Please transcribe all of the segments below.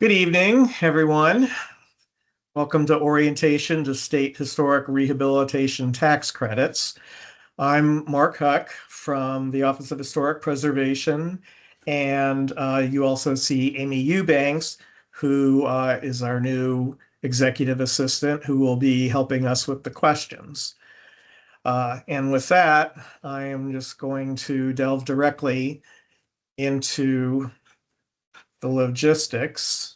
Good evening, everyone. Welcome to Orientation to State Historic Rehabilitation Tax Credits. I'm Mark Huck from the Office of Historic Preservation, and you also see Amy Eubanks, who is our new executive assistant, who will be helping us with the questions. And with that, I am just going to delve directly into the logistics.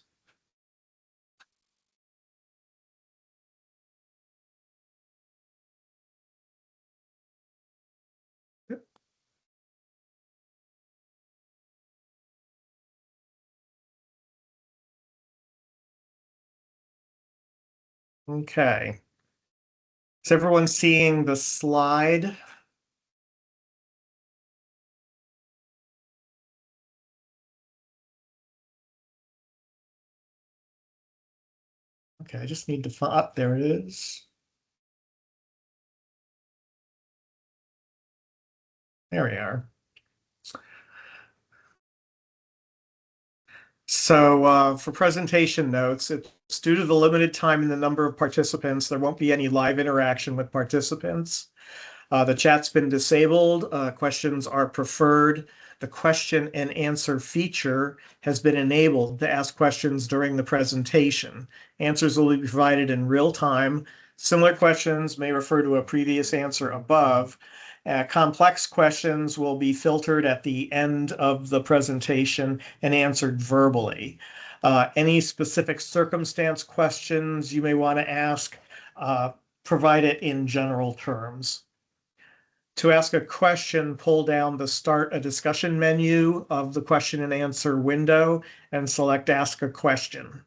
Okay. Is everyone seeing the slide? Okay, I just need to find, there it is. There we are. So for presentation notes, it's due to the limited time and the number of participants, there won't be any live interaction with participants. The chat's been disabled. Questions are preferred. The question and answer feature has been enabled to ask questions during the presentation. Answers will be provided in real time. Similar questions may refer to a previous answer above. Complex questions will be filtered at the end of the presentation and answered verbally. Any specific circumstance questions you may want to ask, provide it in general terms. To ask a question, pull down the Start a Discussion menu of the question and answer window and select Ask a Question.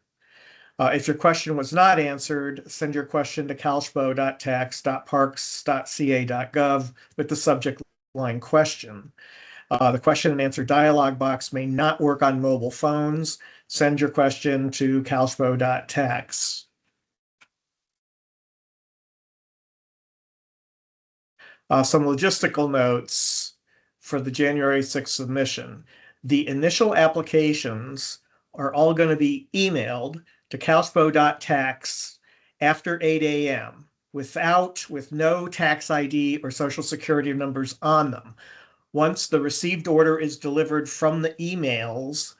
If your question was not answered, send your question to calspo.tax.parks.ca.gov with the subject line question. The question and answer dialog box may not work on mobile phones. Send your question to calspo.tax. Some logistical notes for the January 6th submission. The initial applications are all going to be emailed to calspo.tax after 8 a.m. with no tax ID or social security numbers on them. Once the received order is delivered from the emails,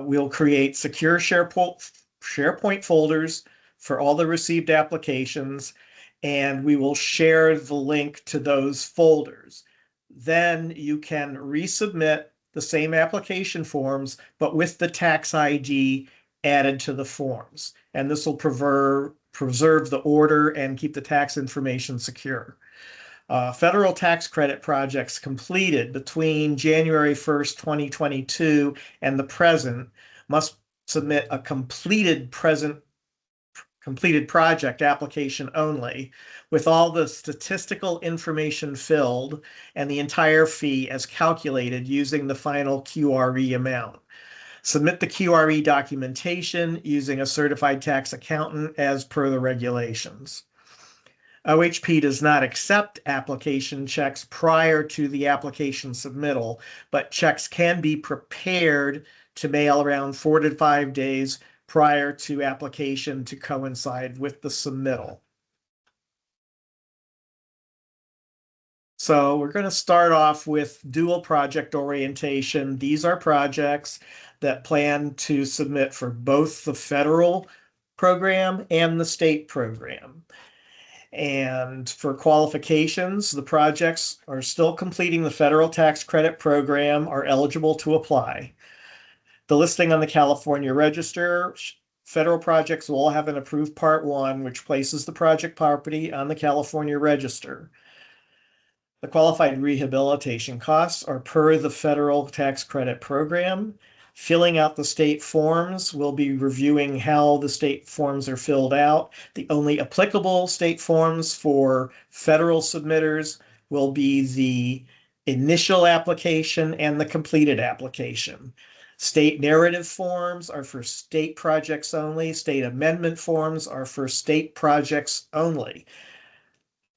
we'll create secure SharePoint folders for all the received applications, and we will share the link to those folders. Then you can resubmit the same application forms, but with the tax ID added to the forms. And this will preserve the order and keep the tax information secure. Federal tax credit projects completed between January 1st, 2022 and the present must submit a completed project application only, with all the statistical information filled and the entire fee as calculated using the final QRE amount. Submit the QRE documentation using a certified tax accountant as per the regulations. OHP does not accept application checks prior to the application submittal, but checks can be prepared to mail around 4 to 5 days prior to application to coincide with the submittal. So we're going to start off with dual project orientation. These are projects that plan to submit for both the federal program and the state program. And for qualifications, the projects are still completing the federal tax credit program are eligible to apply. The listing on the California Register, federal projects will all have an approved Part 1, which places the project property on the California Register. The qualified rehabilitation costs are per the federal tax credit program. Filling out the state forms, we'll be reviewing how the state forms are filled out. The only applicable state forms for federal submitters will be the initial application and the completed application. State narrative forms are for state projects only. State amendment forms are for state projects only.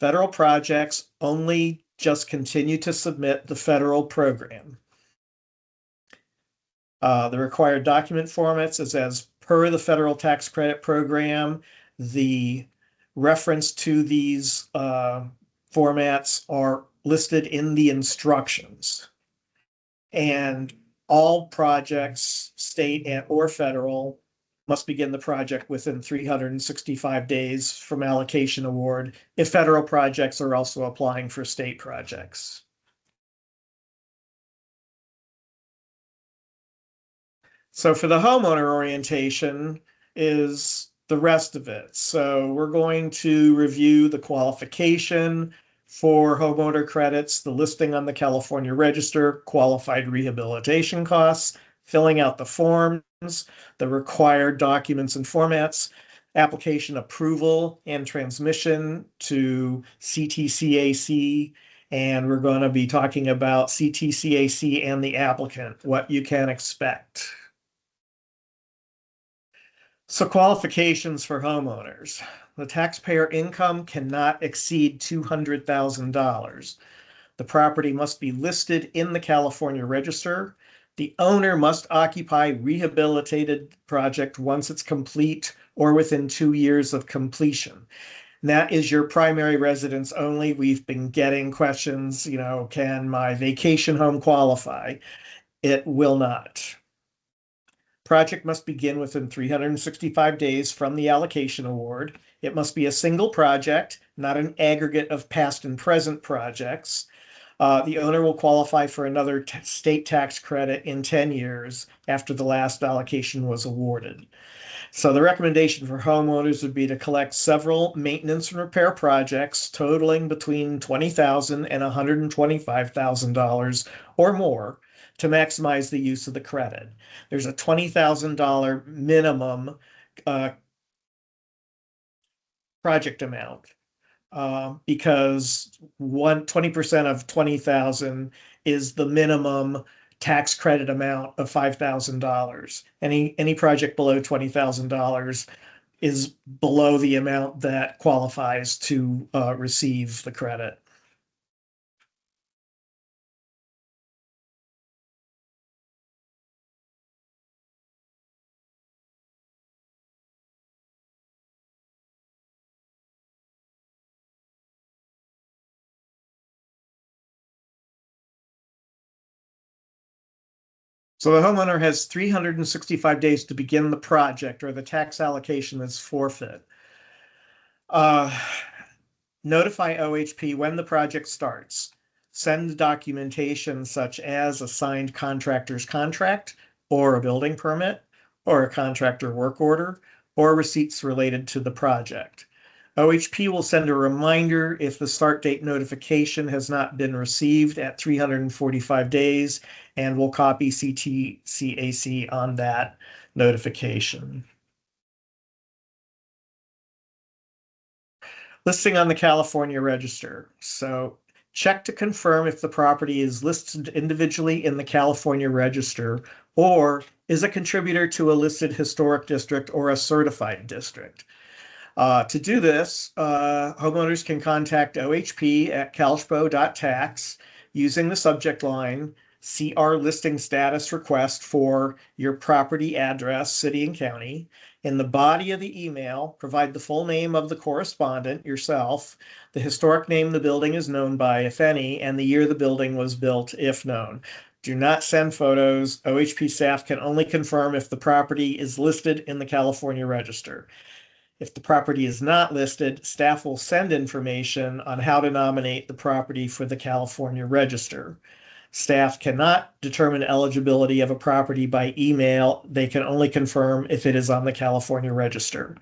Federal projects only just continue to submit the federal program. The required document formats is as per the federal tax credit program. The reference to these formats are listed in the instructions. And all projects, state and or federal, must begin the project within 365 days from allocation award if federal projects are also applying for state projects. So for the homeowner orientation is the rest of it. So we're going to review the qualification for homeowner credits, the listing on the California Register, qualified rehabilitation costs, filling out the forms, the required documents and formats, application approval and transmission to CTCAC. And we're going to be talking about CTCAC and the applicant, what you can expect. So qualifications for homeowners. The taxpayer income cannot exceed $200,000. The property must be listed in the California Register. The owner must occupy rehabilitated project once it's complete or within 2 years of completion. And that is your primary residence only. We've been getting questions, can my vacation home qualify? It will not. Project must begin within 365 days from the allocation award. It must be a single project, not an aggregate of past and present projects. The owner will qualify for another state tax credit in 10 years after the last allocation was awarded. So the recommendation for homeowners would be to collect several maintenance and repair projects totaling between $20,000 and $125,000 or more to maximize the use of the credit. There's a $20,000 minimum project amount because 20% of 20,000 is the minimum tax credit amount of $5,000. Any project below $20,000 is below the amount that qualifies to receive the credit. So the homeowner has 365 days to begin the project, or the tax allocation is forfeit. Notify OHP when the project starts. Send documentation such as a signed contractor's contract, or a building permit, or a contractor work order, or receipts related to the project. OHP will send a reminder if the start date notification has not been received at 345 days, and will copy CTCAC on that notification. Listing on the California Register. So check to confirm if the property is listed individually in the California Register or is a contributor to a listed historic district or a certified district. To do this, homeowners can contact OHP at calshpo.tax using the subject line CR listing status request for your property address, city and county. In the body of the email, provide the full name of the correspondent, yourself, the historic name the building is known by, if any, and the year the building was built, if known. Do not send photos. OHP staff can only confirm if the property is listed in the California Register. If the property is not listed, staff will send information on how to nominate the property for the California Register. Staff cannot determine eligibility of a property by email. They can only confirm if it is on the California Register.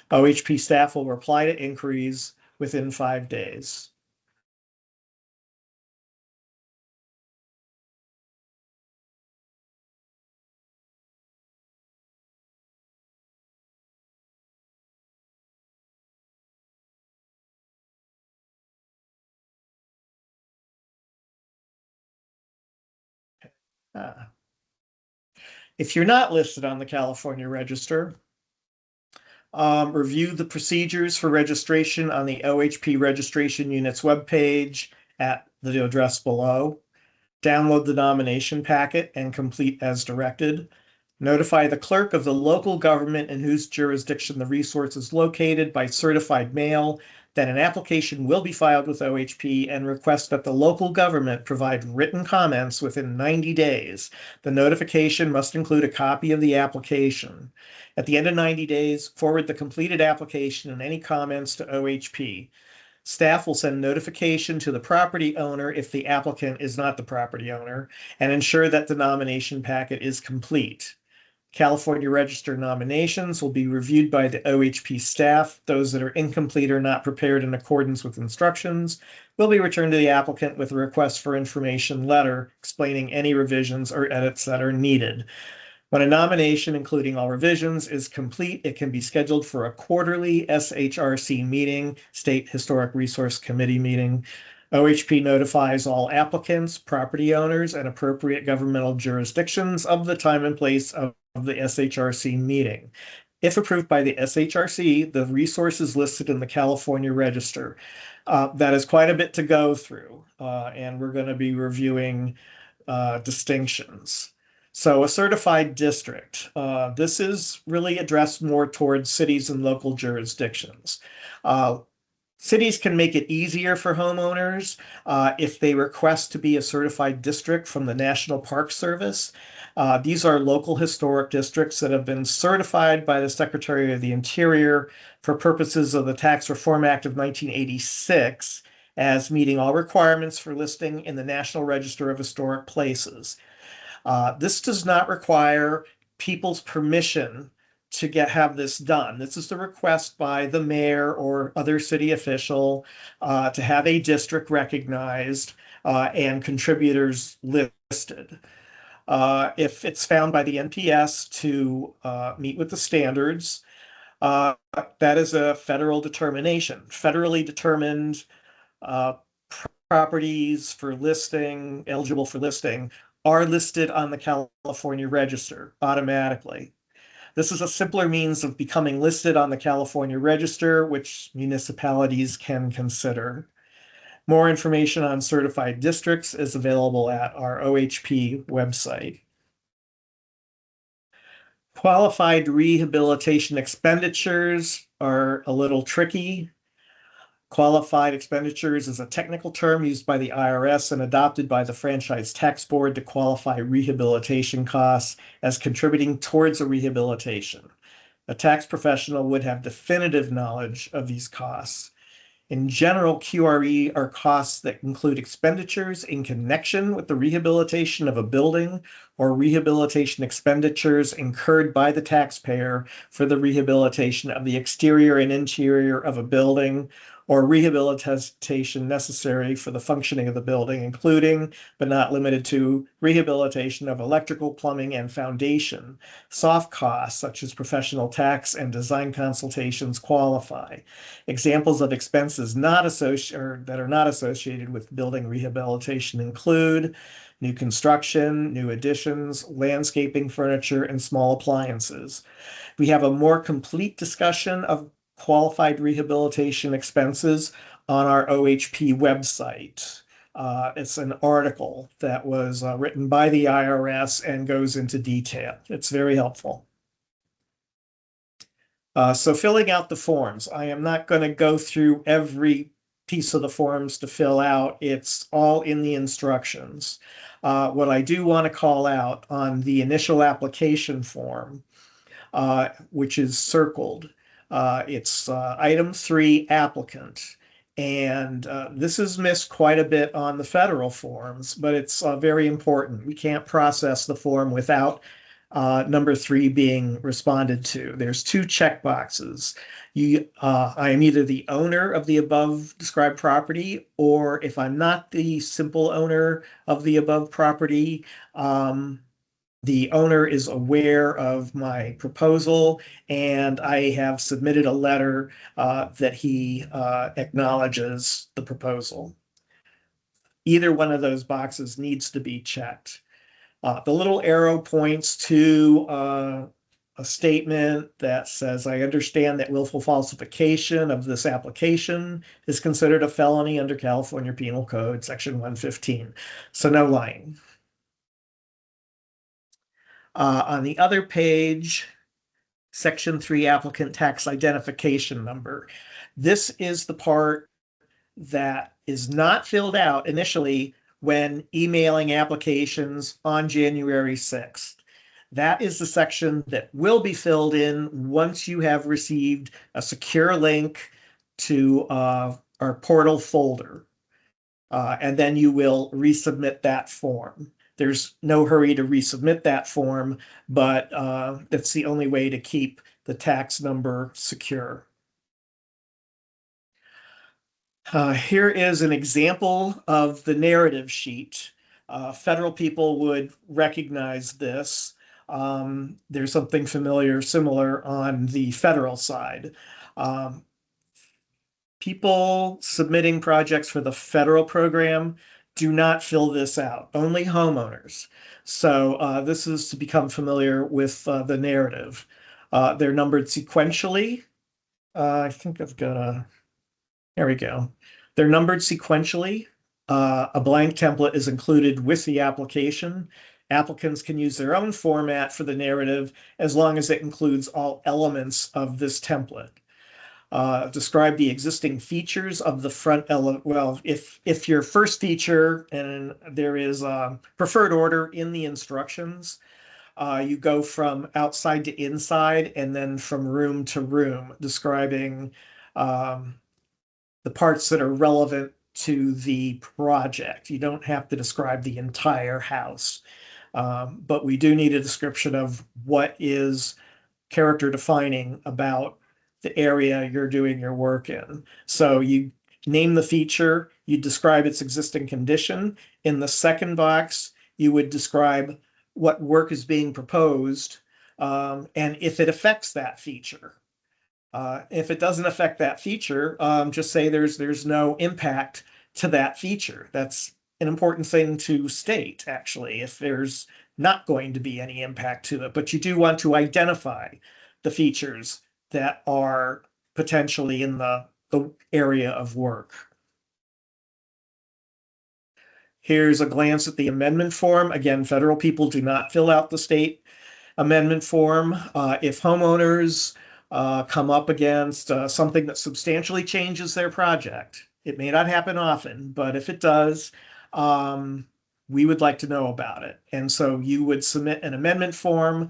OHP staff will reply to inquiries within 5 days. Uh, if you're not listed on the California Register, review the procedures for registration on the OHP registration unit's webpage at the address below. Download the nomination packet and complete as directed. Notify the clerk of the local government in whose jurisdiction the resource is located by certified mail that an application will be filed with OHP and request that the local government provide written comments within 90 days. The notification must include a copy of the application. At the end of 90 days, forward the completed application and any comments to OHP. Staff will send notification to the property owner if the applicant is not the property owner and ensure that the nomination packet is complete. California Register nominations will be reviewed by the OHP staff. Those that are incomplete or not prepared in accordance with instructions will be returned to the applicant with a request for information letter explaining any revisions or edits that are needed. When a nomination, including all revisions, is complete, it can be scheduled for a quarterly SHRC meeting, State Historic Resource Committee meeting. OHP notifies all applicants, property owners, and appropriate governmental jurisdictions of the time and place of the SHRC meeting. If approved by the SHRC, the resource is listed in the California Register. That is quite a bit to go through, and we're going to be reviewing distinctions. So a certified district, this is really addressed more towards cities and local jurisdictions. Cities can make it easier for homeowners if they request to be a certified district from the National Park Service. These are local historic districts that have been certified by the Secretary of the Interior for purposes of the Tax Reform Act of 1986 as meeting all requirements for listing in the National Register of Historic Places. This does not require people's permission to have this done. This is the request by the mayor or other city official to have a district recognized and contributors listed. If it's found by the NPS to meet with the standards, that is a federal determination. Federally determined properties for listing, eligible for listing, are listed on the California Register automatically. This is a simpler means of becoming listed on the California Register, which municipalities can consider. More information on certified districts is available at our OHP website. Qualified rehabilitation expenditures are a little tricky. Qualified expenditures is a technical term used by the IRS and adopted by the Franchise Tax Board to qualify rehabilitation costs as contributing towards a rehabilitation. A tax professional would have definitive knowledge of these costs. In general, QRE are costs that include expenditures in connection with the rehabilitation of a building or rehabilitation expenditures incurred by the taxpayer for the rehabilitation of the exterior and interior of a building or rehabilitation necessary for the functioning of the building, including but not limited to rehabilitation of electrical, plumbing, and foundation. Soft costs such as professional tax and design consultations qualify. Examples of expenses not associated that are not associated with building rehabilitation include new construction, new additions, landscaping, furniture, and small appliances. We have a more complete discussion of qualified rehabilitation expenses on our OHP website. It's an article that was written by the IRS and goes into detail. It's very helpful. So filling out the forms. I am not going to go through every piece of the forms to fill out. It's all in the instructions. What I do want to call out on the initial application form, which is circled, it's item 3, applicant. And this is missed quite a bit on the federal forms, but it's very important. We can't process the form without number 3 being responded to. There's 2 check boxes. I am either the owner of the above described property, or if I'm not the simple owner of the above property, the owner is aware of my proposal, and I have submitted a letter that he acknowledges the proposal. Either one of those boxes needs to be checked. The little arrow points to a statement that says, I understand that willful falsification of this application is considered a felony under California Penal Code, Section 115. So no lying. On the other page, Section 3 applicant tax identification number. This is the part that is not filled out initially when emailing applications on January 6th. That is the section that will be filled in once you have received a secure link to our portal folder. And then you will resubmit that form. There's no hurry to resubmit that form, but that's the only way to keep the tax number secure. Here is an example of the narrative sheet. Federal people would recognize this. There's something similar on the federal side. People submitting projects for the federal program do not fill this out, only homeowners. So this is to become familiar with the narrative. They're numbered sequentially. I think I've got there we go. They're numbered sequentially. A blank template is included with the application. Applicants can use their own format for the narrative as long as it includes all elements of this template. Describe the existing features of the front element. Well, if your first feature, and there is a preferred order in the instructions, you go from outside to inside and then from room to room, describing the parts that are relevant to the project. You don't have to describe the entire house, but we do need a description of what is character defining about the area you're doing your work in. So you name the feature, you describe its existing condition. In the second box, you would describe what work is being proposed, and if it affects that feature. If it doesn't affect that feature, just say there's no impact to that feature. That's an important thing to state, actually, if there's not going to be any impact to it. But you do want to identify the features that are potentially in the area of work. Here's a glance at the amendment form. Again, federal people do not fill out the state amendment form. If homeowners come up against something that substantially changes their project, it may not happen often, but if it does, we would like to know about it. And so you would submit an amendment form,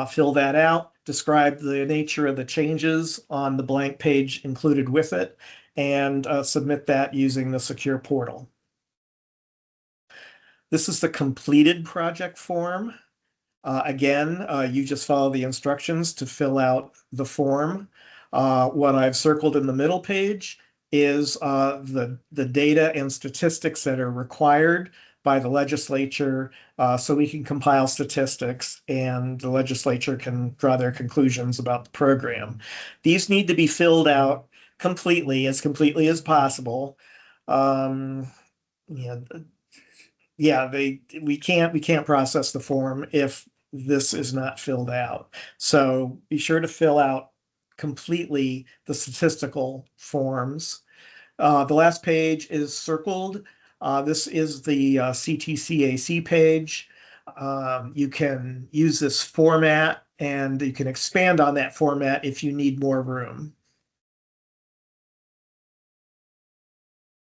fill that out, describe the nature of the changes on the blank page included with it, and submit that using the secure portal. This is the completed project form. Again, you just follow the instructions to fill out the form. What I've circled in the middle page is the data and statistics that are required by the legislature, so we can compile statistics and the legislature can draw their conclusions about the program. These need to be filled out completely as possible. Yeah, yeah, we can't process the form if this is not filled out. So be sure to fill out completely the statistical forms. The last page is circled. This is the CTCAC page. You can use this format and you can expand on that format if you need more room.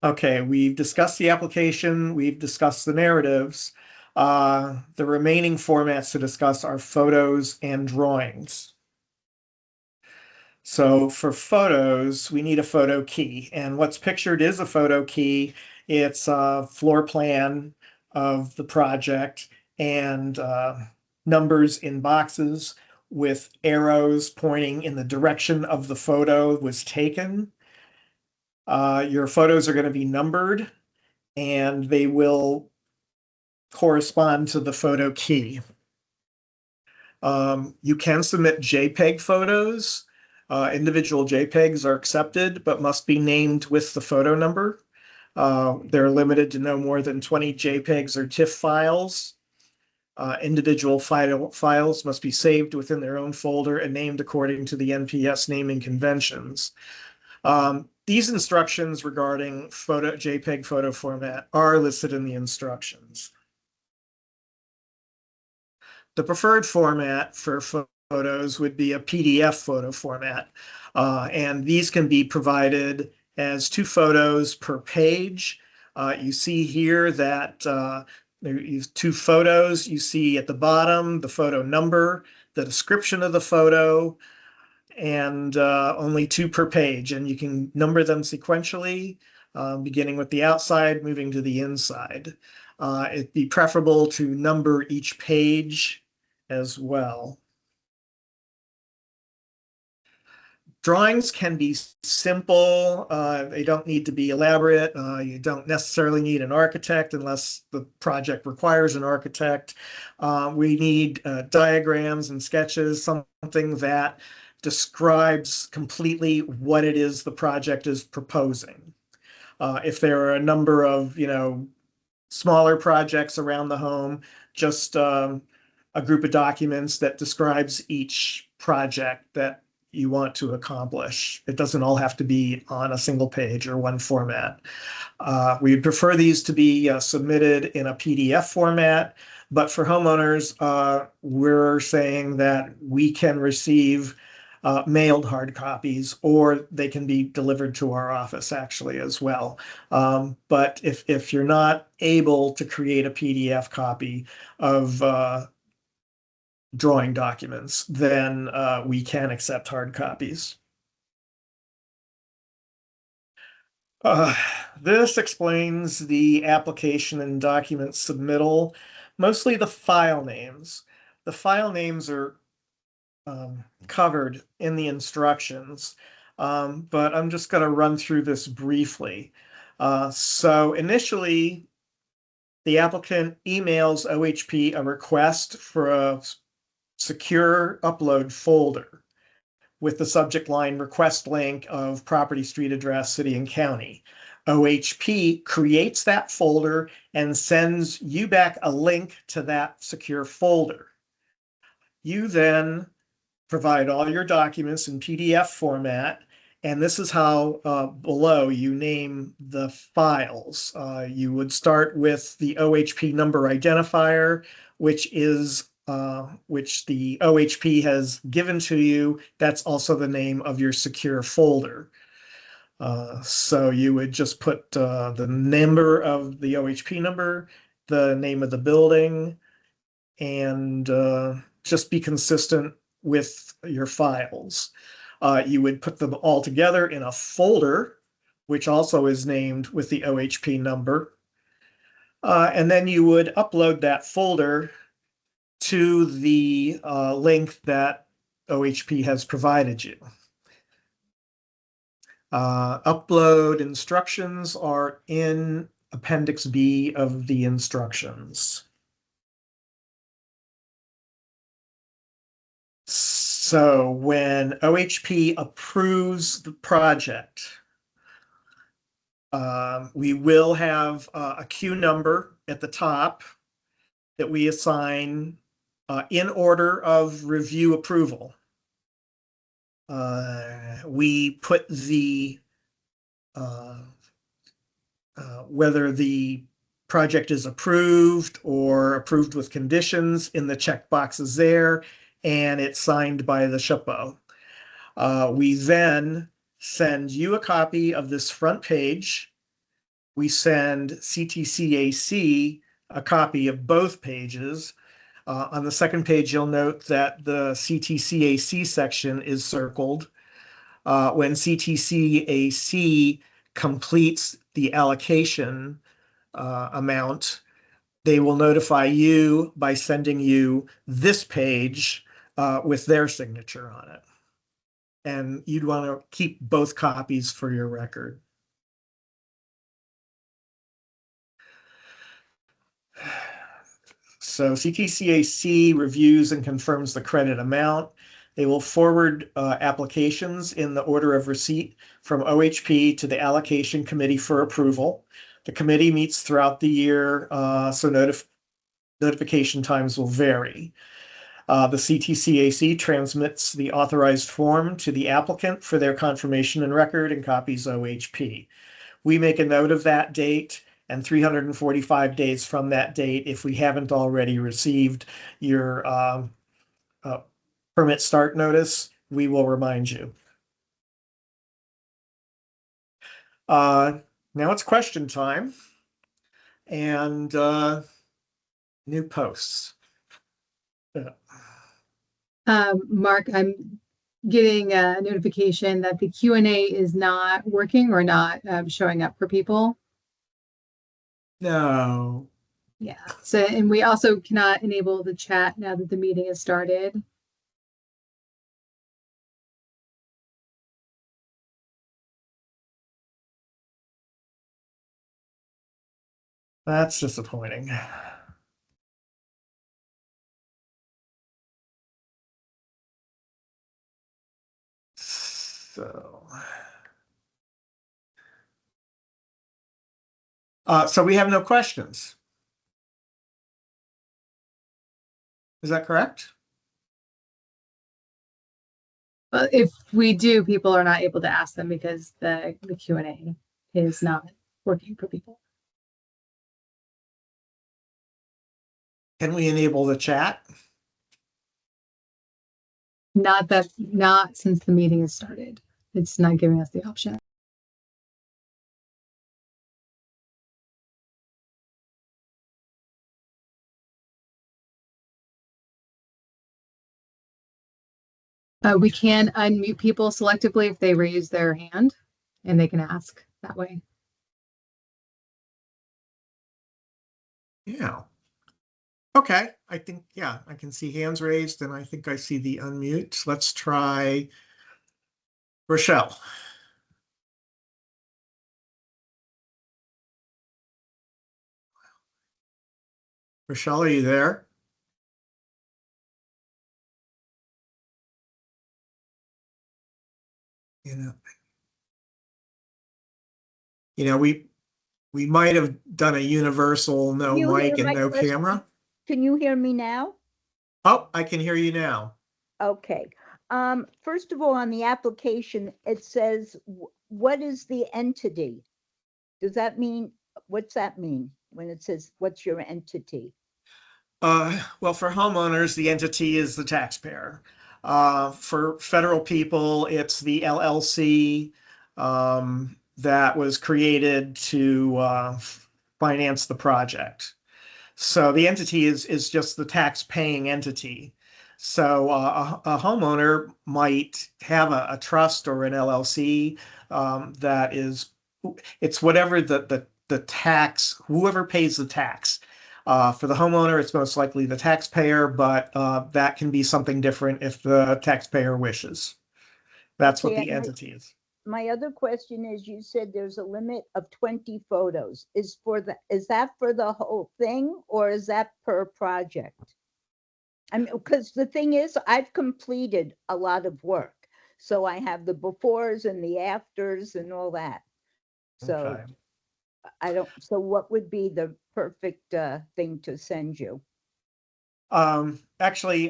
Okay, we've discussed the application, we've discussed the narratives. The remaining formats to discuss are photos and drawings. So for photos, we need a photo key, and what's pictured is a photo key. It's a floor plan of the project and numbers in boxes with arrows pointing in the direction of the photo was taken. Your photos are going to be numbered and they will correspond to the photo key. You can submit JPEG photos. Individual JPEGs are accepted, but must be named with the photo number. They're limited to no more than 20 JPEGs or TIFF files. Individual files must be saved within their own folder and named according to the NPS naming conventions. These instructions regarding JPEG photo format are listed in the instructions. The preferred format for photos would be a PDF photo format. And these can be provided as 2 photos per page. You see here that there's 2 photos. You see at the bottom the photo number, the description of the photo, and only 2 per page. And you can number them sequentially, beginning with the outside, moving to the inside. It'd be preferable to number each page as well. Drawings can be simple. They don't need to be elaborate. You don't necessarily need an architect unless the project requires an architect. We need diagrams and sketches, something that describes completely what it is the project is proposing. If there are a number of, smaller projects around the home, just a group of documents that describes each project that you want to accomplish. It doesn't all have to be on a single page or one format. We prefer these to be submitted in a PDF format, but for homeowners, we're saying that we can receive mailed hard copies, or they can be delivered to our office actually as well. But if you're not able to create a PDF copy of drawing documents, then we can accept hard copies. Uh, this explains the application and document submittal, mostly the file names. The file names are covered in the instructions, but I'm just going to run through this briefly. So initially, the applicant emails OHP a request for a secure upload folder with the subject line request link of property, street address, city, and county. OHP creates that folder and sends you back a link to that secure folder. You then provide all your documents in PDF format, and this is how below you name the files. You would start with the OHP number identifier, which the OHP has given to you. That's also the name of your secure folder. So you would just put the number of the OHP number, the name of the building, and just be consistent with your files. You would put them all together in a folder, which also is named with the OHP number. And then you would upload that folder to the link that OHP has provided you. Upload instructions are in Appendix B of the instructions. So when OHP approves the project, we will have a queue number at the top that we assign in order of review approval. We put the whether the project is approved or approved with conditions in the check boxes there, and it's signed by the SHPO. We then send you a copy of this front page. We send CTCAC a copy of both pages. On the second page, you'll note that the CTCAC section is circled. When CTCAC completes the allocation amount, they will notify you by sending you this page with their signature on it. And you'd want to keep both copies for your record. So CTCAC reviews and confirms the credit amount. They will forward applications in the order of receipt from OHP to the allocation committee for approval. The committee meets throughout the year, so notification times will vary. The CTCAC transmits the authorized form to the applicant for their confirmation and record and copies OHP. We make a note of that date, and 345 days from that date, if we haven't already received your permit start notice, we will remind you. Now it's question time and new posts. Mark, I'm getting a notification that the Q&A is not working or not showing up for people. No. Yeah. So, and we also cannot enable the chat now that the meeting has started. That's disappointing. So we have no questions. Is that correct? If we do, people are not able to ask them because the Q&A is not working for people. Can we enable the chat? Not since the meeting has started. It's not giving us the option. We can unmute people selectively if they raise their hand, and they can ask that way. Yeah. Okay, I think, yeah, I can see hands raised and I think I see the unmute. Let's try Rochelle. Rochelle, are you there? We might have done a universal no mic and no camera. Can you hear me now? Oh, I can hear you now. Okay. First of all, on the application, it says, what is the entity? Does that mean, what's that mean when it says, what's your entity? Well, for homeowners, the entity is the taxpayer. For federal people, it's the LLC that was created to finance the project. So the entity is just the tax-paying entity. So a homeowner might have a trust or an LLC that is, it's whatever the tax, whoever pays the tax. For the homeowner, it's most likely the taxpayer, but that can be something different if the taxpayer wishes. That's what the entity is. My other question is, you said there's a limit of 20 photos. Is that for the whole thing, or is that per project? I mean, because the thing is, I've completed a lot of work. So I have the befores and the afters and all that. So Okay. So what would be the perfect thing to send you? Actually,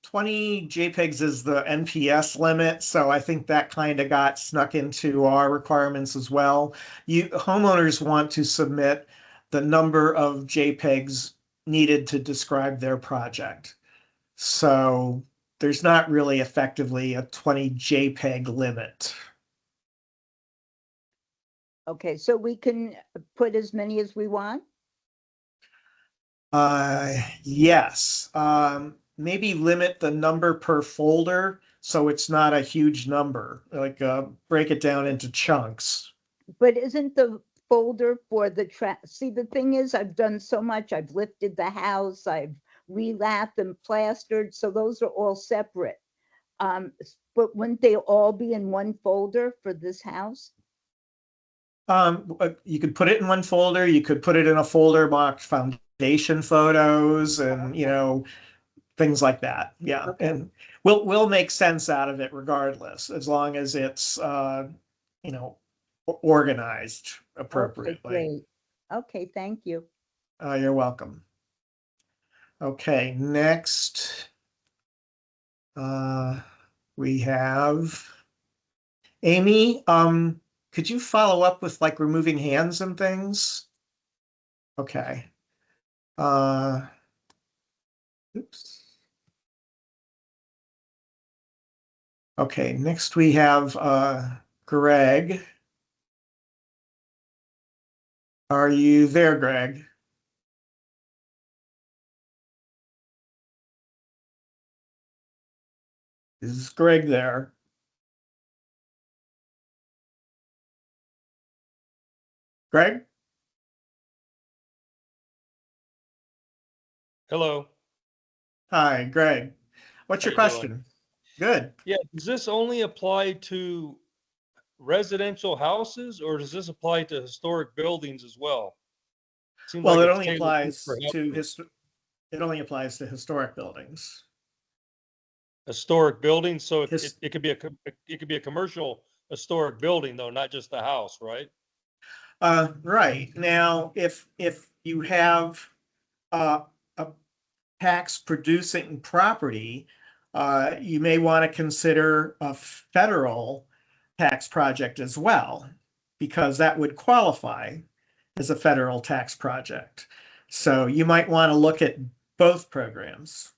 20 JPEGs is the NPS limit, so I think that kind of got snuck into our requirements as well. Homeowners want to submit the number of JPEGs needed to describe their project. So there's not really effectively a 20 JPEG limit. Okay, so we can put as many as we want? Yes. Maybe limit the number per folder so it's not a huge number. Like break it down into chunks. But isn't the folder for the see, the thing is, I've done so much. I've lifted the house, I've relapped and plastered, so those are all separate. But wouldn't they all be in one folder for this house? You could put it in one folder. You could put it in a folder marked foundation photos and, things like that. Yeah. Okay. And we'll make sense out of it regardless, as long as it's, organized appropriately. Okay, great. Okay, thank you. You're welcome. Okay, next, we have Amy. Could you follow up with like removing hands and things? Okay. Uh, oops. Okay, next we have Greg. Are you there, Greg? Is Greg there? Greg? Hello, Hi, Greg. What's how your you doing? question? Good. Yeah, does this only apply to residential houses or does this apply to historic buildings as well? Seems Well, like it it's only tailored just for applies to houses. it only applies to historic buildings. Historic buildings, so it, His, it could be it could be a commercial historic building though, not just a house, right? right. Now, if you have a tax producing property, you may want to consider a federal tax project as well, because that would qualify as a federal tax project. So you might want to look at both programs.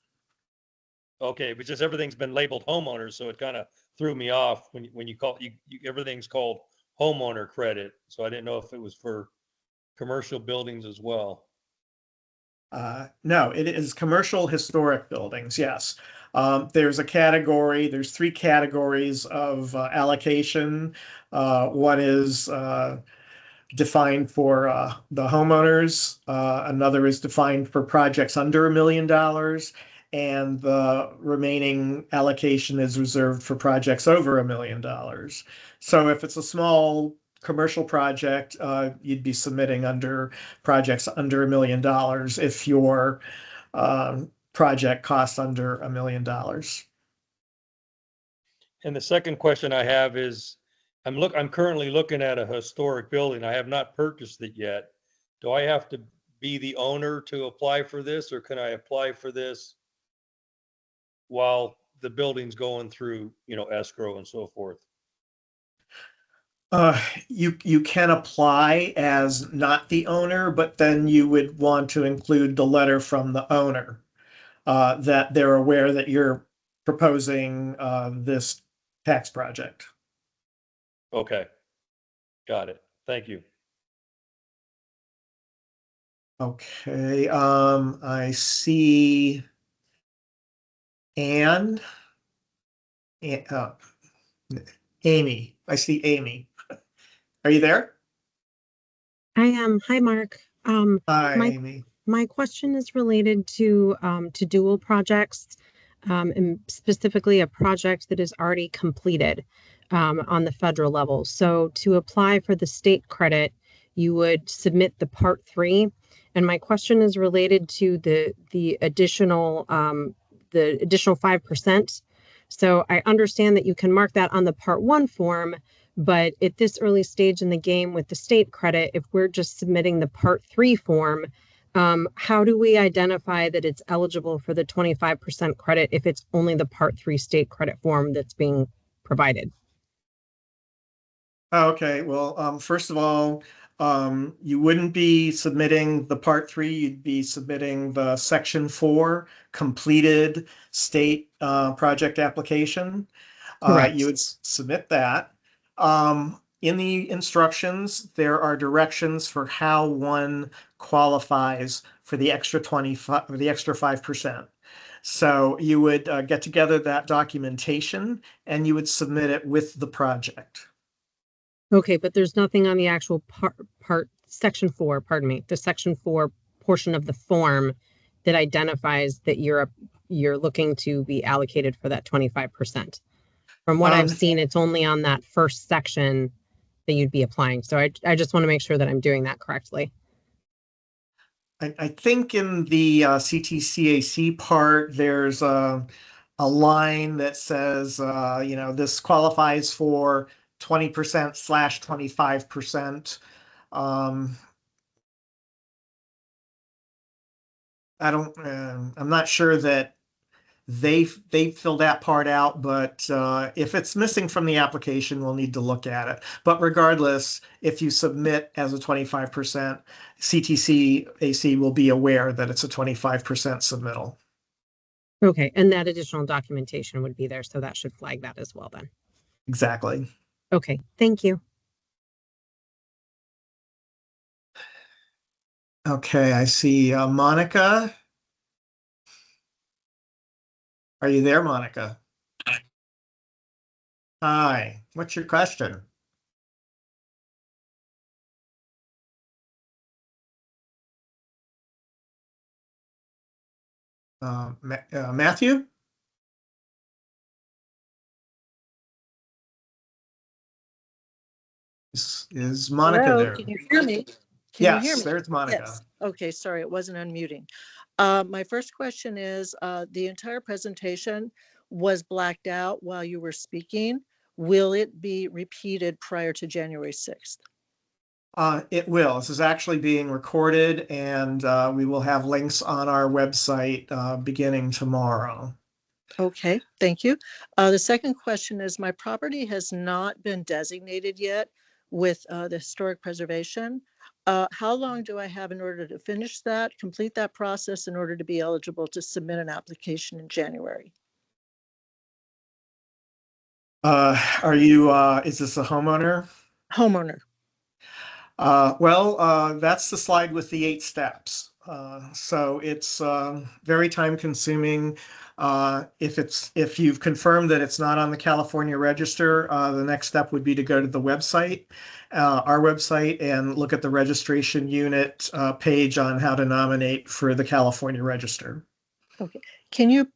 Okay, but just everything's been labeled homeowners, so it kind of threw me off when you call everything's called homeowner credit. So I didn't know if it was for commercial buildings as well. No, it is commercial historic buildings, yes. There's a category, there's three categories of allocation. One is defined for the homeowners. Another is defined for projects under $1 million, and the remaining allocation is reserved for projects over $1 million. So if it's a small commercial project, you'd be submitting under projects under $1 million if your project costs under $1 million. And the second question I have is, I'm currently looking at a historic building. I have not purchased it yet. Do I have to be the owner to apply for this, or can I apply for this while the building's going through, escrow and so forth? Uh, you can apply as not the owner, but then you would want to include the letter from the owner that they're aware that you're proposing this tax project. Okay, got it. Thank you. Okay, I see Anne, An- Amy. I see Amy. Are you there? I am. Hi, Mark. Hi, My Amy. my question is related to dual projects, and specifically a project that is already completed on the federal level. So to apply for the state credit, you would submit the Part 3, and my question is related to the additional 5%. So I understand that you can mark that on the Part 1 form, but at this early stage in the game with the state credit, if we're just submitting the Part 3 form, how do we identify that it's eligible for the 25% credit if it's only the Part 3 state credit form that's being provided? Oh, okay, well, first of all, you wouldn't be submitting the Part 3, you'd be submitting the Section 4 completed state project application. You Correct. would submit that. In the instructions, there are directions for how one qualifies for the extra 25, or the extra 5%. So you would get together that documentation and you would submit it with the project. Okay, but there's nothing on the actual section 4, pardon me, the section 4 portion of the form that identifies that you're looking to be allocated for that 25%. From what I've Um, seen, it's only on that first section that you'd be applying. So I just want to make sure that I'm doing that correctly. I think in the CTCAC part, there's a line that says, this qualifies for 20% / 25%. Um, I'm not sure that they fill that part out, but if it's missing from the application, we'll need to look at it. But regardless, if you submit as a 25%, CTC AC will be aware that it's a 25% submittal. Okay, and that additional documentation would be there, so that should flag that as well then. Exactly. Okay, thank you. Okay, I see Monica. Are you there, Monica? Hi, what's your question? Matthew? Is Monica Hello, there? can you hear me? Can you hear Yes, me? there's Monica. Yes. Okay, sorry, it wasn't unmuting. My first question is, the entire presentation was blacked out while you were speaking. Will it be repeated prior to January 6th? It will. This is actually being recorded, and we will have links on our website beginning tomorrow. Okay, thank you. The second question is, my property has not been designated yet with the historic preservation. How long do I have in order to finish that, complete that process in order to be eligible to submit an application in January? Is this a homeowner? Homeowner. That's the slide with the 8 steps. So it's very time consuming. If you've confirmed that it's not on the California Register, the next step would be to go to the website, our website, and look at the registration unit page on how to nominate for the California Register. Okay. Can you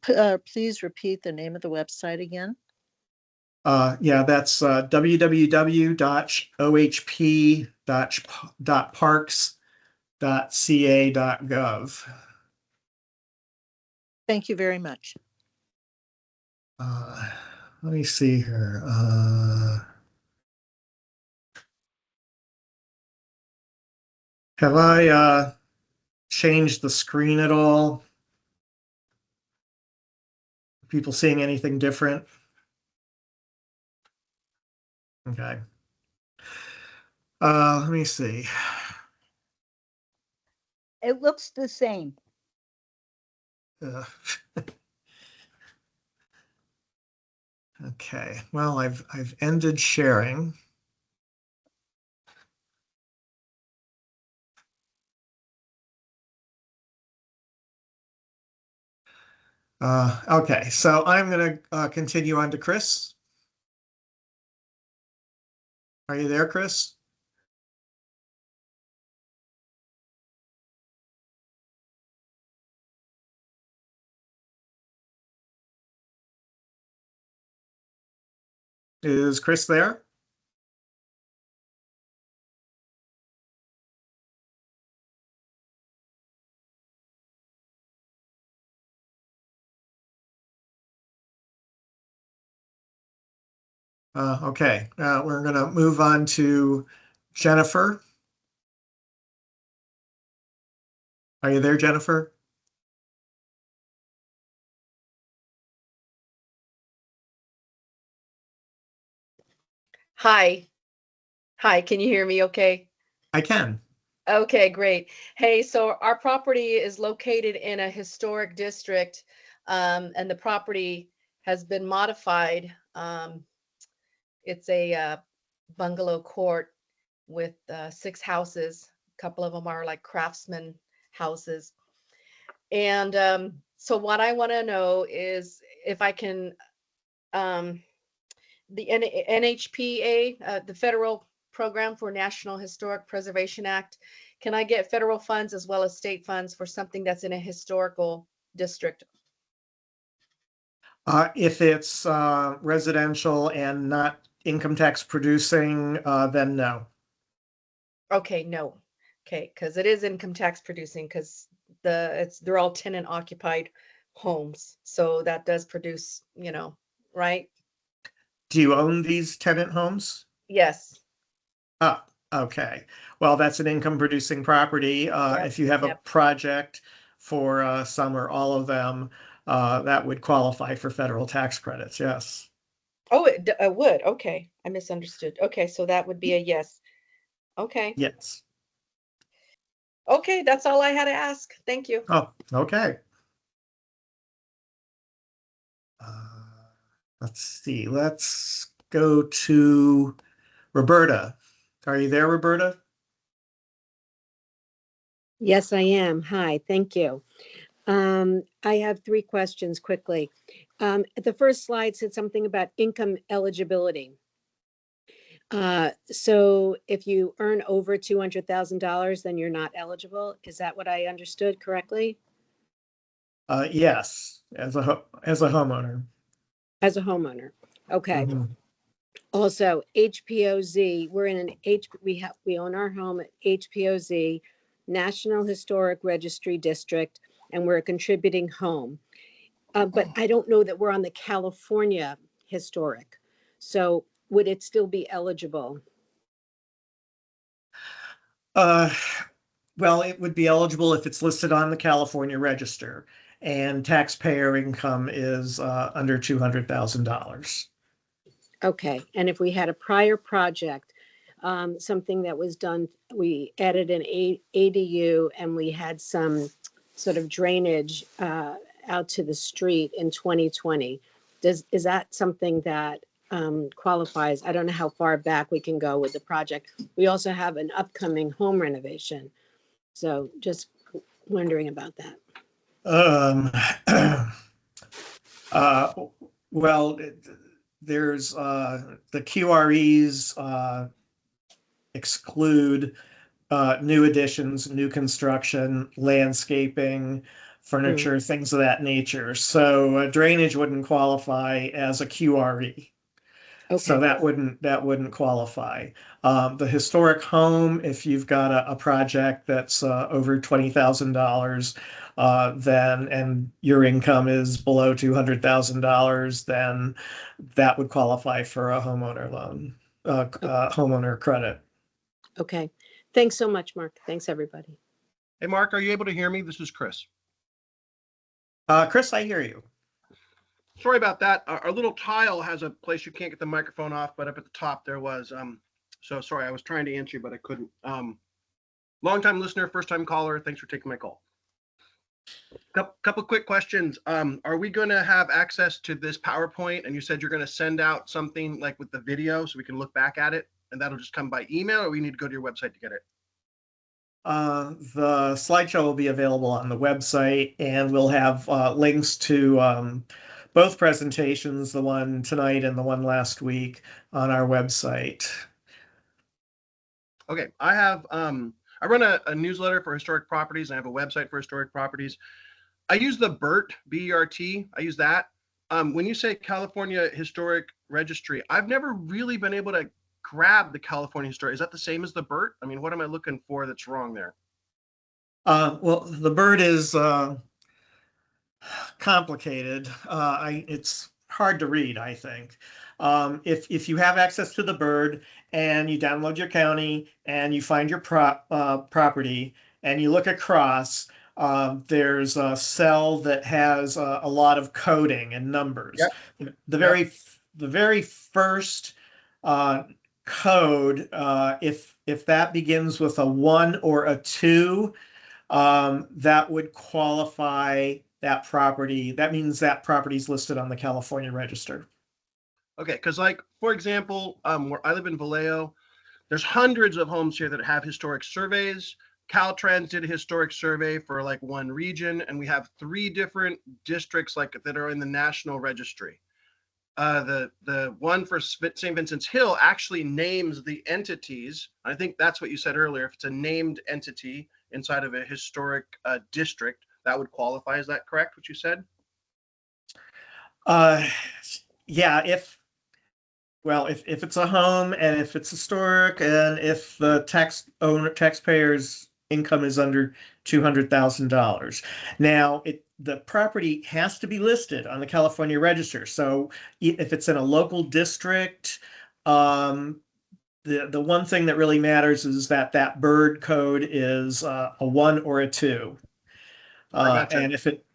please repeat the name of the website again? Yeah, that's www.ohp.parks.ca.gov. Thank you very much. Uh, Let me see here. Have I changed the screen at all? People seeing anything different? Okay. Let me see. It looks the same. Uh, okay. Well, I've ended sharing. Okay, so I'm going to continue on to Chris. Are you there, Chris? Is Chris there? Okay, we're going to move on to Jennifer. Are you there, Jennifer? Hi. Hi, can you hear me okay? I can. Okay, great. Hey, so our property is located in a historic district, and the property has been modified. It's a bungalow court with 6 houses. A couple of them are like craftsman houses. And so what I want to know is if I can um, the NHPA, the Federal Program for National Historic Preservation Act. Can I get federal funds as well as state funds for something that's in a historical district? If it's residential and not income tax producing, then no. Okay, no. Okay, because it is income tax producing because they're all tenant occupied homes. So that does produce, right? Do you own these tenant homes? Yes. Okay. Well, that's an income producing property. Yep. If you have a Yep. project for some or all of them, that would qualify for federal tax credits. Yes. Oh, it would. Okay. I misunderstood. Okay. So that would be a yes. Okay. Yes. Okay. That's all I had to ask. Thank you. Oh, okay. Uh, let's see. Let's go to Roberta. Are you there, Roberta? Yes, I am. Hi, thank you. I have three questions quickly. The first slide said something about income eligibility. So if you earn over $200,000, then you're not eligible. Is that what I understood correctly? Yes, as a homeowner. As a homeowner. Okay. Mhm. Also, HPOZ, we're in an we own our home at HPOZ, National Historic Registry District, and we're a contributing home. But I don't know that we're on the California Historic. So would it still be eligible? Uh, well, it would be eligible if it's listed on the California Register, and taxpayer income is under $200,000. Okay, and if we had a prior project, something that was done, we added an ADU and we had some sort of drainage out to the street in 2020. Is that something that qualifies? I don't know how far back we can go with the project. We also have an upcoming home renovation. So just wondering about that. Um, uh, well, there's the QREs exclude new additions, new construction, landscaping, furniture, things of that nature. So drainage wouldn't qualify as a QRE. So Okay, that wouldn't qualify. The historic home, if you've got a project that's over $20,000, then and your income is below $200,000, then that would qualify for a homeowner loan, homeowner credit. okay. Thanks so much, Mark. Thanks, everybody. Hey, Mark, are you able to hear me? This is Chris. Chris, I hear you. Sorry about that. Our little tile has a place you can't get the microphone off, but up at the top there was. So sorry, I was trying to answer you, but I couldn't. Long-time listener, first-time caller. Thanks for taking my call. Couple quick questions. Are we going to have access to this PowerPoint? And you said you're going to send out something like with the video so we can look back at it, and that'll just come by email, or we need to go to your website to get it? The slideshow will be available on the website, and we'll have links to both presentations, the one tonight and the one last week, on our website. Okay, I run a newsletter for historic properties, and I have a website for historic properties. I use the BERT, B-E-R-T. I use that. When you say California Historic Registry, I've never really been able to grab the California Historic. Is that the same as the BERT? I mean, what am I looking for that's wrong there? Well, the BERT is complicated. It's hard to read, I think. If you have access to the BERT and you download your county and you find your property and you look across, there's a cell that has a lot of coding and numbers. Yep. The very first code, if that begins with a 1 or a 2, that would qualify that property. That means that property is listed on the California Register. Okay, because like, for example, where I live in Vallejo, there's hundreds of homes here that have historic surveys. Caltrans did a historic survey for like one region, and we have 3 different districts like that are in the National Registry. The one for St. Vincent's Hill actually names the entities. I think that's what you said earlier. If it's a named entity inside of a historic district, that would qualify. Is that correct, what you said? Yeah, if it's a home and if it's historic and if the taxpayer's income is under $200,000. Now, the property has to be listed on the California Register. So if it's in a local district, the one thing that really matters is that BIRD code is a 1 or a 2. I gotcha. And if it,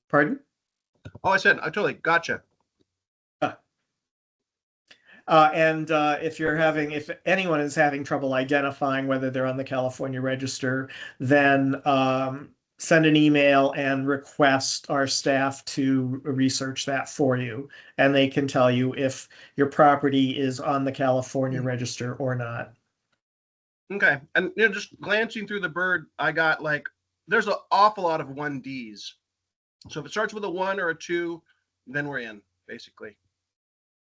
pardon? Oh, I totally gotcha. If anyone is having trouble identifying whether they're on the California Register, then send an email and request our staff to research that for you. And they can tell you if your property is on the California Register or not. Okay. And just glancing through the bird, I got like, there's an awful lot of 1Ds. So if it starts with a 1 or a 2, then we're in, basically.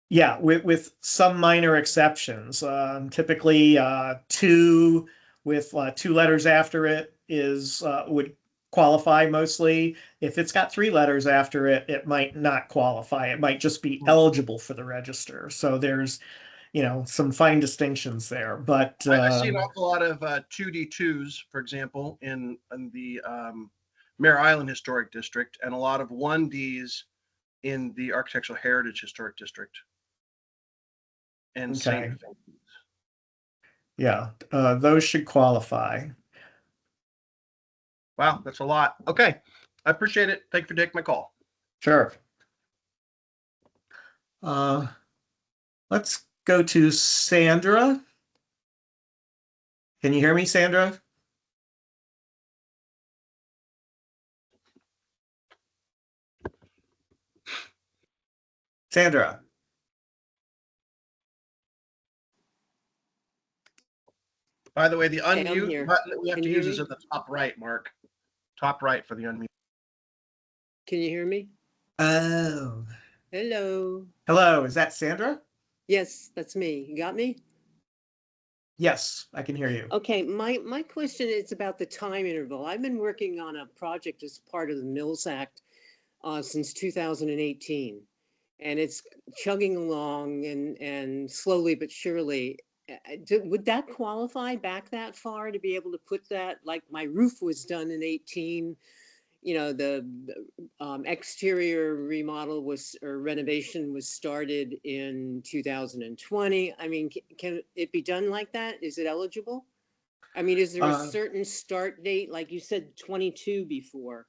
Yeah, with some minor exceptions. Typically, 2 with 2 letters after it is would qualify mostly. If it's got 3 letters after it, it might not qualify. It might just be eligible for the register. So there's, some fine distinctions there. But I see an awful lot of 2D2s, for example, in the Mare Island Historic District, and a lot of 1Ds in the Architectural Heritage Historic District. And Okay. same. Yeah, those should qualify. Wow, that's a lot. Okay. I appreciate it. Thank you for taking my call. Sure. Let's go to Sandra. Can you hear me, Sandra? Sandra. By the way, the I'm unmute here. button that we have Can to you use hear is me? at the top right, Mark. Top right for the unmute. Can you hear me? Oh. Hello. Hello, is that Sandra? Yes, that's me. You got me? Yes, I can hear you. Okay, my question is about the time interval. I've been working on a project as part of the Mills Act since 2018, and it's chugging along and slowly but surely. Would that qualify back that far to be able to put that? Like my roof was done in 18. The exterior remodel or renovation was started in 2020. I mean, can it be done like that? Is it eligible? I mean, is there a certain start date? Like you said, 22 before.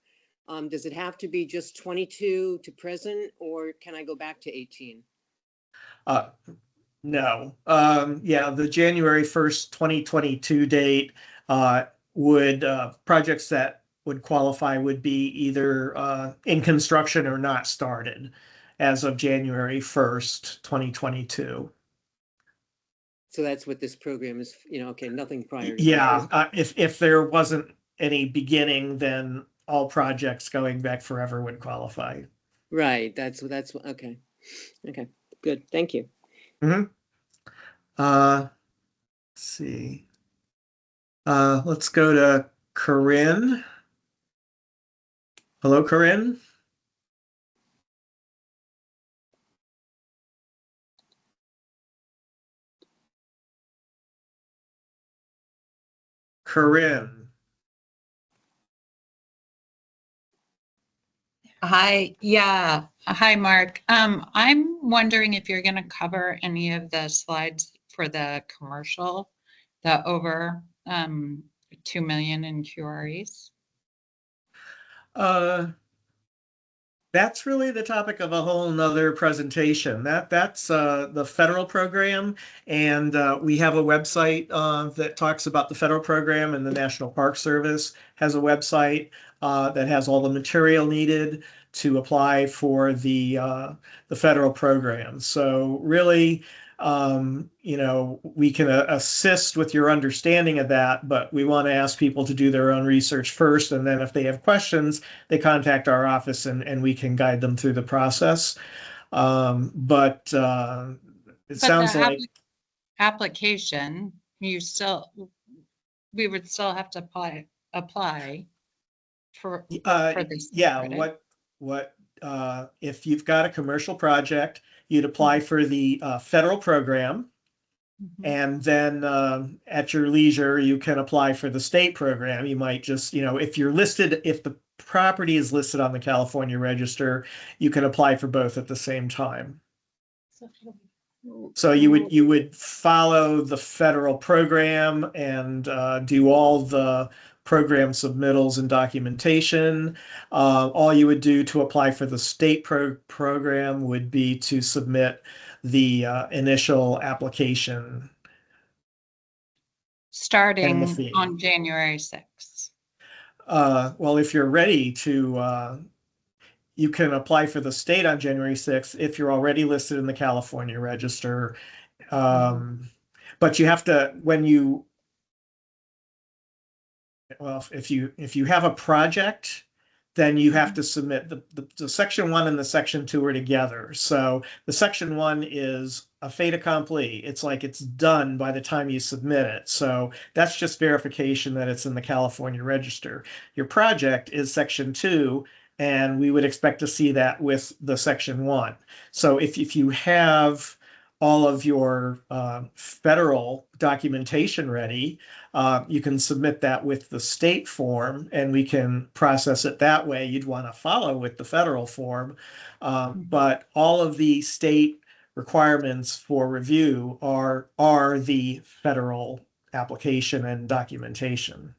Does it have to be just 22 to present, or can I go back to 18? No. Yeah, the January 1st, 2022 date would projects that would qualify would be either in construction or not started as of January 1st, 2022. So that's what this program is, okay, nothing prior to that. Yeah, if there wasn't any beginning, then all projects going back forever would qualify. Right, that's okay. Okay, good, thank you. Mm-hmm. Let's see. Let's go to Corinne. Hello, Corinne. Corinne. Hi, yeah. Hi, Mark. I'm wondering if you're going to cover any of the slides for the commercial, the over 2 million in QREs. That's really the topic of a whole nother presentation. That's the federal program, and we have a website that talks about the federal program, and the National Park Service has a website that has all the material needed to apply for the federal program. So really, we can assist with your understanding of that, but we want to ask people to do their own research first, and then if they have questions, they contact our office and we can guide them through the process. But it sounds like application, we would still have to apply for this. yeah, credit. what if you've got a commercial project, you'd apply for the federal program. Mhm. And then at your leisure, you can apply for the state program. You might just, if the property is listed on the California Register, you can apply for both at the same time. So you would follow the federal program and do all the program submittals and documentation. All you would do to apply for the state program would be to submit the initial application and the Starting fee. on January 6th. Well, if you're ready to, you can apply for the state on January 6th if you're already listed in the California Register. Um, but you have to, when you, well, if you have a project, then you have to submit the section one and the section two are together. So the section one is a fait accompli. It's like it's done by the time you submit it. So that's just verification that it's in the California Register. Your project is section two, and we would expect to see that with the section one. So if you have all of your federal documentation ready, you can submit that with the state form and we can process it that way. You'd want to follow with the federal form. But all of the state requirements for review are the federal application and documentation.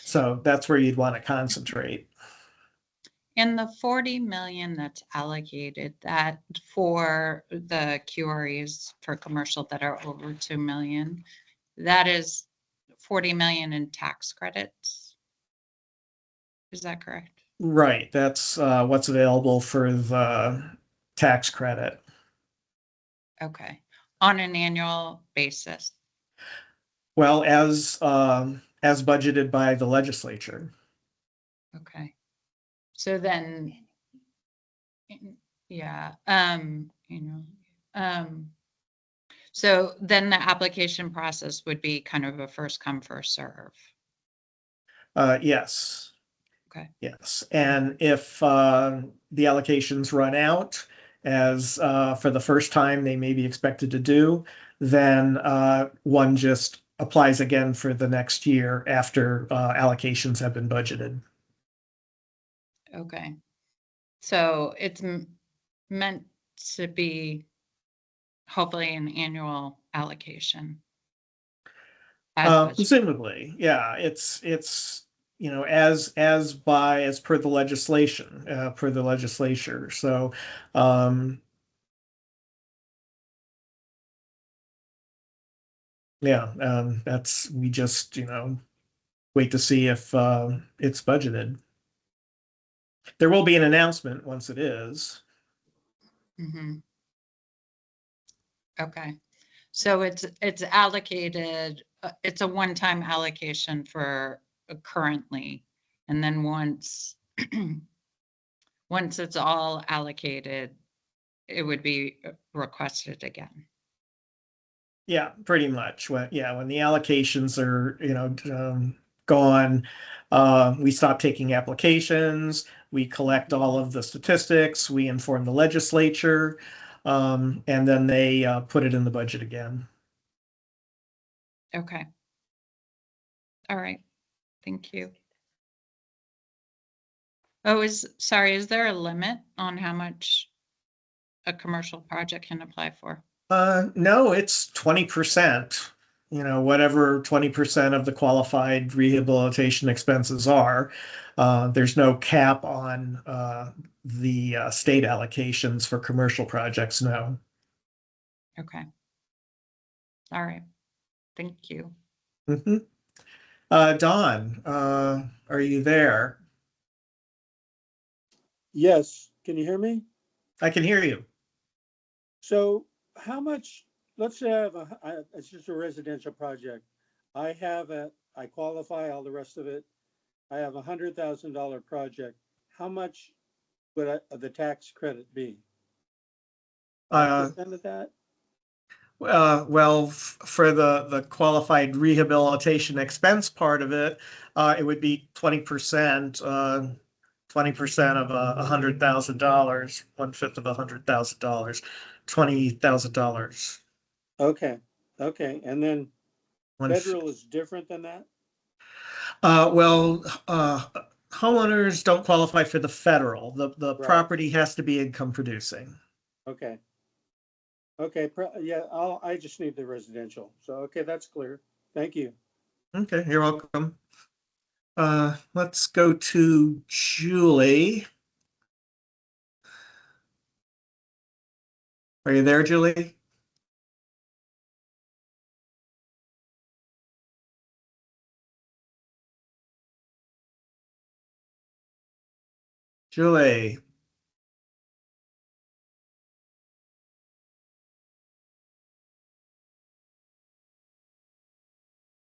So that's where you'd want to concentrate. And the 40 million that's allocated, that for the QREs for commercial that are over 2 million, that is 40 million in tax credits. Is that correct? Right. That's what's available for the tax credit. Okay. On an annual basis. Well, as budgeted by the legislature. Okay. So then, yeah, so then the application process would be kind of a first come, first serve. Yes. Okay. Yes. And if the allocations run out, as for the first time they may be expected to do, then one just applies again for the next year after allocations have been budgeted. Okay. So it's meant to be hopefully an annual allocation. As budgeted. Presumably, yeah, it's as per the legislation, per the legislature. So yeah, that's we just wait to see if it's budgeted. There will be an announcement once it is. Mhm. Okay. So it's allocated, it's a one-time allocation for currently, and then once once it's all allocated, it would be requested again. Yeah, pretty much. When the allocations are gone, we stop taking applications. We collect all of the statistics. We inform the legislature, and then they put it in the budget again. Okay. All right. Thank you. Oh, sorry, is there a limit on how much a commercial project can apply for? No, it's 20%. Whatever 20% of the qualified rehabilitation expenses are. There's no cap on the state allocations for commercial projects, no. Okay. All right. Thank you. Mhm. Don, are you there? Yes, can you hear me? I can hear you. So how much, let's say it's just a residential project. I qualify, all the rest of it. I have $100,000 project. How much would the tax credit be? Uh, 5% of that? well, for the qualified rehabilitation expense part of it, it would be 20%. 20% of $100,000, 1/5 of $100,000, $20,000. Okay, and then One. federal is different than that? Well, homeowners don't qualify for the federal. The Right. property has to be income producing. Okay. Okay, yeah, I just need the residential. So, okay, that's clear. Thank you. Okay, you're welcome. Let's go to Julie. Are you there, Julie? Julie.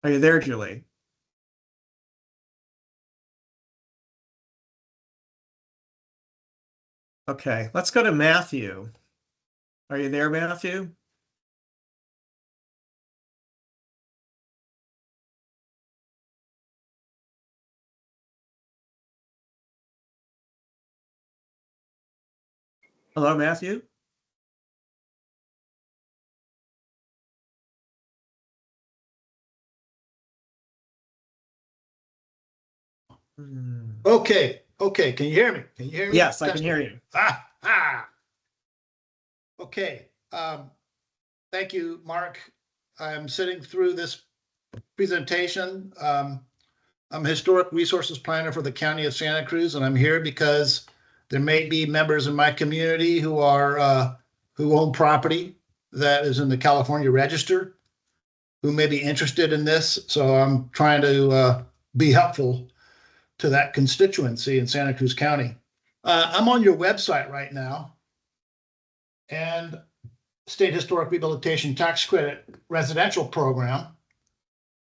Are you there, Julie? Okay, let's go to Matthew. Are you there, Matthew? Hello, Matthew? Hmm. Okay, okay. Can you hear me? Can you hear me? Yes, I can Testing. hear you. Ah. Okay. Thank you, Mark. I'm sitting through this presentation. I'm a historic resources planner for the County of Santa Cruz, and I'm here because there may be members in my community who are who own property that is in the California Register, who may be interested in this. So I'm trying to be helpful to that constituency in Santa Cruz County. I'm on your website right now, and State Historic Rehabilitation Tax Credit Residential Program,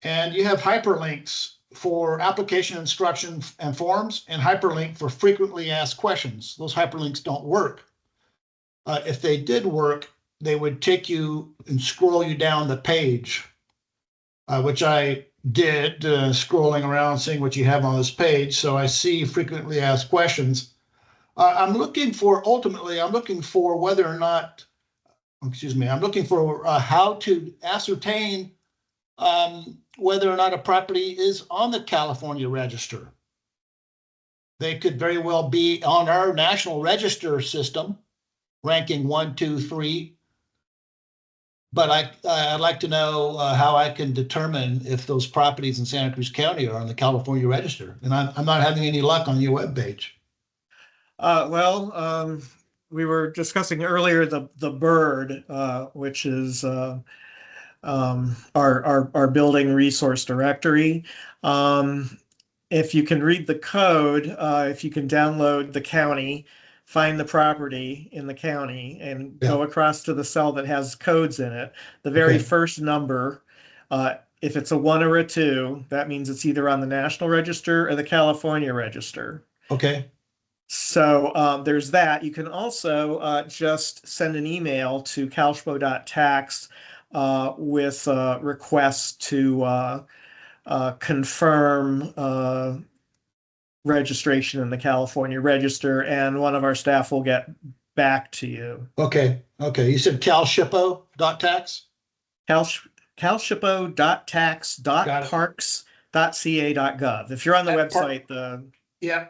and you have hyperlinks for application instruction and forms, and hyperlink for frequently asked questions. Those hyperlinks don't work. If they did work, they would take you and scroll you down the page, which I did, scrolling around, seeing what you have on this page. So I see frequently asked questions. I'm looking for, ultimately, I'm looking for whether or not, excuse me, I'm looking for how to ascertain whether or not a property is on the California Register. They could very well be on our national register system, ranking 1, 2, 3. But I'd like to know how I can determine if those properties in Santa Cruz County are on the California Register. And I'm not having any luck on your webpage. We were discussing earlier the bird, which is our building resource directory. If you can read the code, if you can download the county, find the property in the county, and go across to the cell that has codes in it, the very first number, if it's a 1 or a 2, that means it's either on the National Register or the California Register. Okay. So there's that. You can also just send an email to calspo.tax with requests to confirm registration in the California Register, and one of our staff will get back to you. Okay. You said calshippo.tax? calshippo.tax.parks.ca.gov. If you're on the website, Yeah,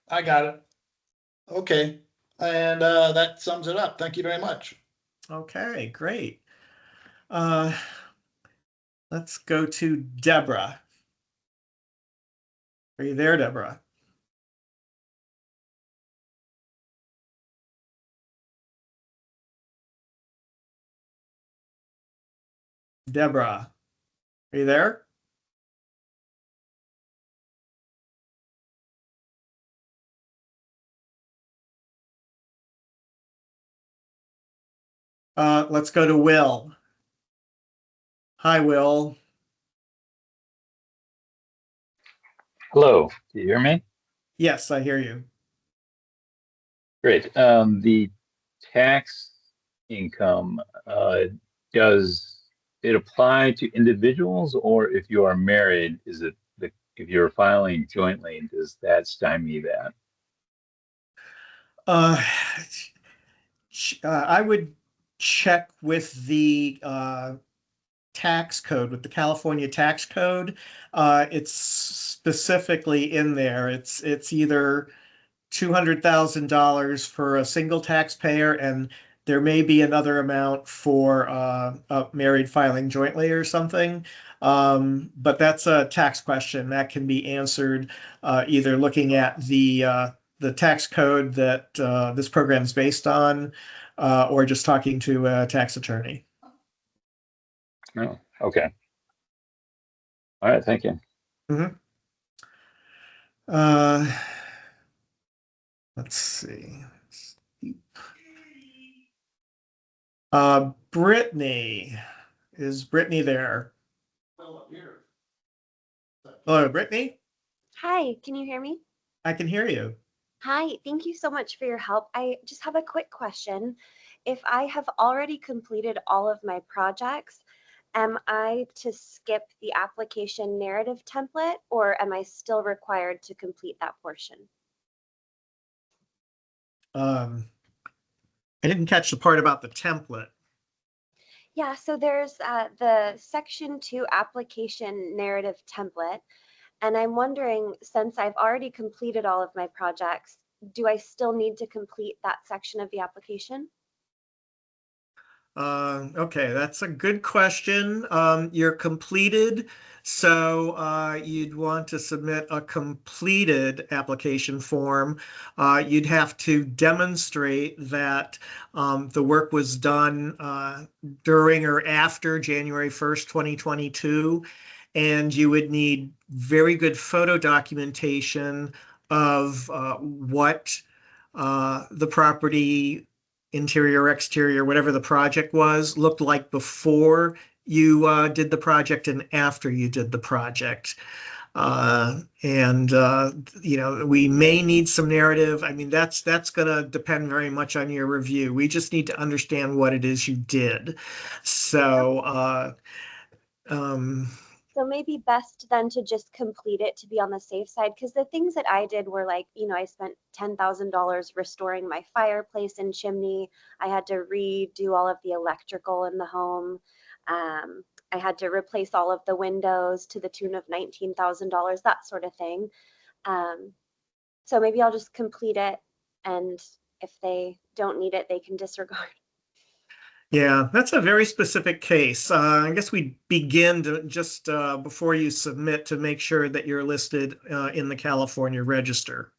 I got it. Okay. And that sums it up. Thank you very much. Okay, great. Let's go to Deborah. Are you there, Deborah? Deborah, are you there? Let's go to Will. Hi, Will. Hello, do you hear me? Yes, I hear you. Great. The tax income, does it apply to individuals, or if you are married, is it if you're filing jointly, does that stymie that? Uh, I would check with the tax code, with the California tax code. It's specifically in there. It's either $200,000 for a single taxpayer and There may be another amount for married filing jointly or something. But that's a tax question that can be answered either looking at the tax code that this program is based on, or just talking to a tax attorney. Oh, okay. All right, thank you. Mhm. Uh, let's see. Brittany, is Brittany there? Hello, Brittany. Hi, can you hear me? I can hear you. Hi, thank you so much for your help. I just have a quick question. If I have already completed all of my projects, am I to skip the application narrative template, or am I still required to complete that portion? I didn't catch the part about the template. Yeah, so there's the Section 2 application narrative template. And I'm wondering, since I've already completed all of my projects, do I still need to complete that section of the application? Okay, that's a good question. You're completed, so you'd want to submit a completed application form. You'd have to demonstrate that the work was done during or after January 1st, 2022, and you would need very good photo documentation of what the property, interior, exterior, whatever the project was, looked like before you did the project and after you did the project. And we may need some narrative. I mean, that's going to depend very much on your review. We just need to understand what it is you did. So, So maybe best then to just complete it to be on the safe side, because the things that I did were like, I spent $10,000 restoring my fireplace and chimney. I had to redo all of the electrical in the home. I had to replace all of the windows to the tune of $19,000, that sort of thing. So maybe I'll just complete it, and if they don't need it, they can disregard. yeah, that's a very specific case. I guess we begin to just before you submit to make sure that you're listed in the California Register.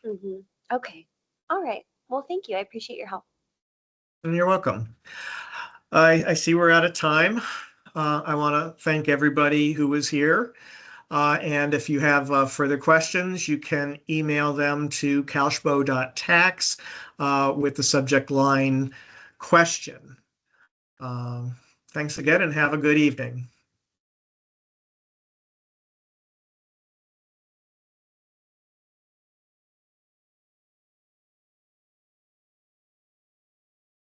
Mm-hmm. Okay. All right. Well, thank you. I appreciate your help. And you're welcome. I see we're out of time. I want to thank everybody who was here. And if you have further questions, you can email them to calshbo.tax with the subject line question. Thanks again and have a good evening.